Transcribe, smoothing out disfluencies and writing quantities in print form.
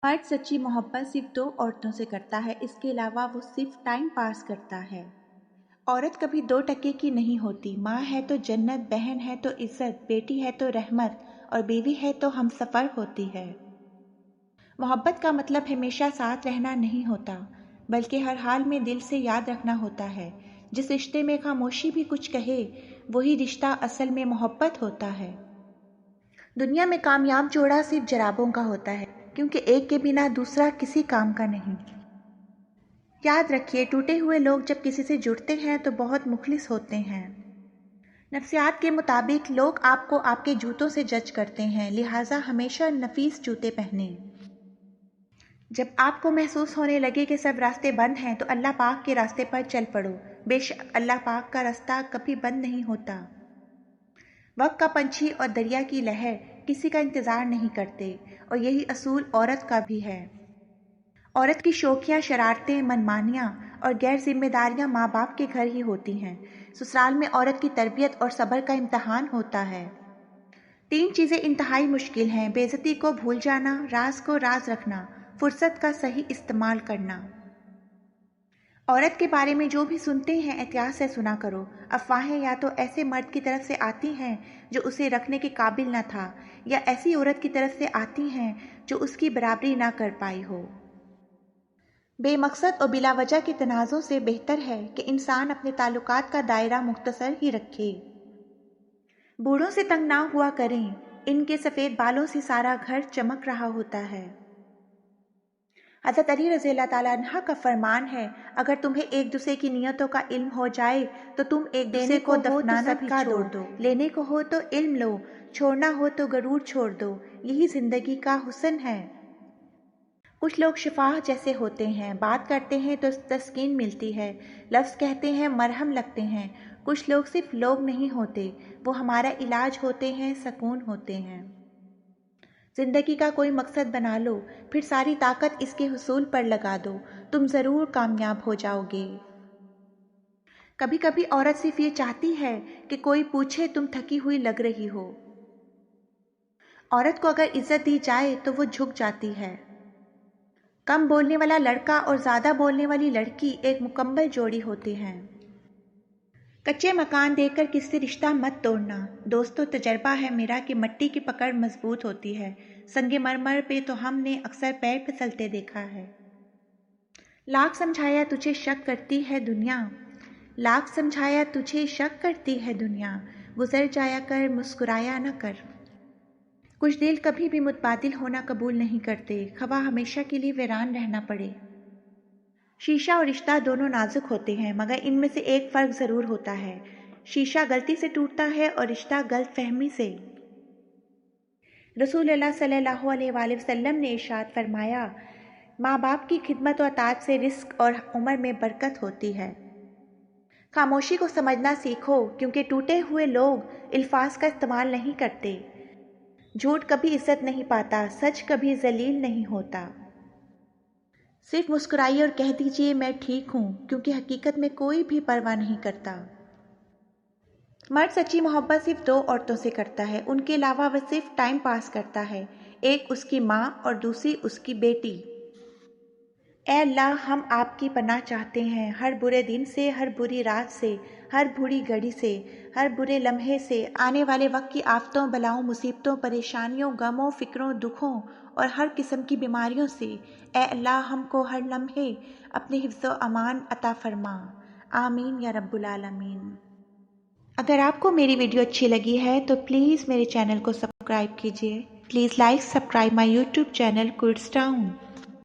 مرد سچی محبت صرف 2 عورتوں سے کرتا ہے، اس کے علاوہ وہ صرف ٹائم پاس کرتا ہے۔ عورت کبھی 2 ٹکے کی نہیں ہوتی، ماں ہے تو جنت، بہن ہے تو عزت، بیٹی ہے تو رحمت اور بیوی ہے تو ہمسفر ہوتی ہے۔ محبت کا مطلب ہمیشہ ساتھ رہنا نہیں ہوتا، بلکہ ہر حال میں دل سے یاد رکھنا ہوتا ہے۔ جس رشتے میں خاموشی بھی کچھ کہے، وہی رشتہ اصل میں محبت ہوتا ہے۔ دنیا میں کامیاب جوڑا صرف جرابوں کا ہوتا ہے، کیونکہ ایک کے بنا دوسرا کسی کام کا نہیں۔ یاد رکھیے، ٹوٹے ہوئے لوگ جب کسی سے جڑتے ہیں تو بہت مخلص ہوتے ہیں۔ نفسیات کے مطابق لوگ آپ کو آپ کے جوتوں سے جج کرتے ہیں، لہٰذا ہمیشہ نفیس جوتے پہنیں۔ جب آپ کو محسوس ہونے لگے کہ سب راستے بند ہیں تو اللہ پاک کے راستے پر چل پڑو، بے شک اللہ پاک کا راستہ کبھی بند نہیں ہوتا۔ وقت کا پنچھی اور دریا کی لہر کسی کا انتظار نہیں کرتے، اور یہی اصول عورت کا بھی ہے۔ عورت کی شوخیاں، شرارتیں، منمانیاں اور غیر ذمہ داریاں ماں باپ کے گھر ہی ہوتی ہیں۔ سسرال میں عورت کی تربیت اور صبر کا امتحان ہوتا ہے۔ 3 چیزیں انتہائی مشکل ہیں: بے عزتی کو بھول جانا، راز کو راز رکھنا، فرصت کا صحیح استعمال کرنا۔ عورت کے بارے میں جو بھی سنتے ہیں احتیاط سے سنا کرو۔ افواہیں یا تو ایسے مرد کی طرف سے آتی ہیں جو اسے رکھنے کے قابل نہ تھا، یا ایسی عورت کی طرف سے آتی ہیں جو اس کی برابری نہ کر پائی ہو۔ بے مقصد اور بلا وجہ کے تنازع سے بہتر ہے کہ انسان اپنے تعلقات کا دائرہ مختصر ہی رکھے۔ بوڑھوں سے تنگ نہ ہوا کریں، ان کے سفید بالوں سے سارا گھر چمک رہا ہوتا ہے۔ حضرت علی رضی اللہ تعالیٰ عنہ کا فرمان ہے، اگر تمہیں ایک دوسرے کی نیتوں کا علم ہو جائے تو تم ایک دوسرے کو دفنانا بھی چھوڑ دو، لینے کو ہو تو علم لو، چھوڑنا ہو تو غرور چھوڑ دو، یہی زندگی کا حسن ہے۔ کچھ لوگ شفاء جیسے ہوتے ہیں، بات کرتے ہیں تو تسکین ملتی ہے، لفظ کہتے ہیں مرہم لگتے ہیں۔ کچھ لوگ صرف لوگ نہیں ہوتے، وہ ہمارا علاج ہوتے ہیں، سکون ہوتے ہیں۔ زندگی کا کوئی مقصد بنا لو، پھر ساری طاقت اس کے حصول پر لگا دو، تم ضرور کامیاب ہو جاؤ گے۔ کبھی کبھی عورت صرف یہ چاہتی ہے کہ کوئی پوچھے تم تھکی ہوئی لگ رہی ہو۔ عورت کو اگر عزت دی جائے تو وہ جھک جاتی ہے۔ کم بولنے والا لڑکا اور زیادہ بولنے والی لڑکی ایک مکمل جوڑی ہوتے ہیں۔ کچے مکان دیکھ کر کس سے رشتہ مت توڑنا۔ دوستو، تجربہ ہے میرا کہ مٹی کی پکڑ مضبوط ہوتی ہے، سنگ مرمر پہ تو ہم نے اکثر پیر پھسلتے دیکھا ہے۔ لاکھ سمجھایا تجھے شک کرتی ہے دنیا، لاکھ سمجھایا تجھے شک کرتی ہے دنیا، گزر جایا کر مسکرایا نہ کر۔ کچھ دل کبھی بھی متبادل ہونا قبول نہیں کرتے، خواہ ہمیشہ کے لیے ویران رہنا پڑے۔ شیشہ اور رشتہ دونوں نازک ہوتے ہیں، مگر ان میں سے ایک فرق ضرور ہوتا ہے، شیشہ غلطی سے ٹوٹتا ہے اور رشتہ غلط فہمی سے۔ رسول اللہ صلی اللہ علیہ وآلہ وسلم نے ارشاد فرمایا، ماں باپ کی خدمت و اطاعت سے رزق اور عمر میں برکت ہوتی ہے۔ خاموشی کو سمجھنا سیکھو، کیونکہ ٹوٹے ہوئے لوگ الفاظ کا استعمال نہیں کرتے۔ جھوٹ کبھی عزت نہیں پاتا، سچ کبھی ذلیل نہیں ہوتا۔ صرف مسکرائیے اور کہہ دیجئے میں ٹھیک ہوں، کیونکہ حقیقت میں کوئی بھی پرواہ نہیں کرتا۔ مرد سچی محبت صرف 2 عورتوں سے کرتا ہے، ان کے علاوہ وہ صرف ٹائم پاس کرتا ہے، ایک اس کی ماں اور دوسری اس کی بیٹی۔ اے اللہ، ہم آپ کی پناہ چاہتے ہیں، ہر برے دن سے، ہر بری رات سے، ہر بری گھڑی سے، ہر برے لمحے سے، آنے والے وقت کی آفتوں، بلاؤں، مصیبتوں، پریشانیوں، غموں، فکروں، دکھوں اور ہر قسم کی بیماریوں سے۔ اے اللہ، ہم کو ہر لمحے اپنے حفظ و امان عطا فرما، آمین یا رب العالمین۔ اگر آپ کو میری ویڈیو اچھی لگی ہے تو پلیز میرے چینل کو سبسکرائب کیجیے۔ Please like subscribe my YouTube channel codes town.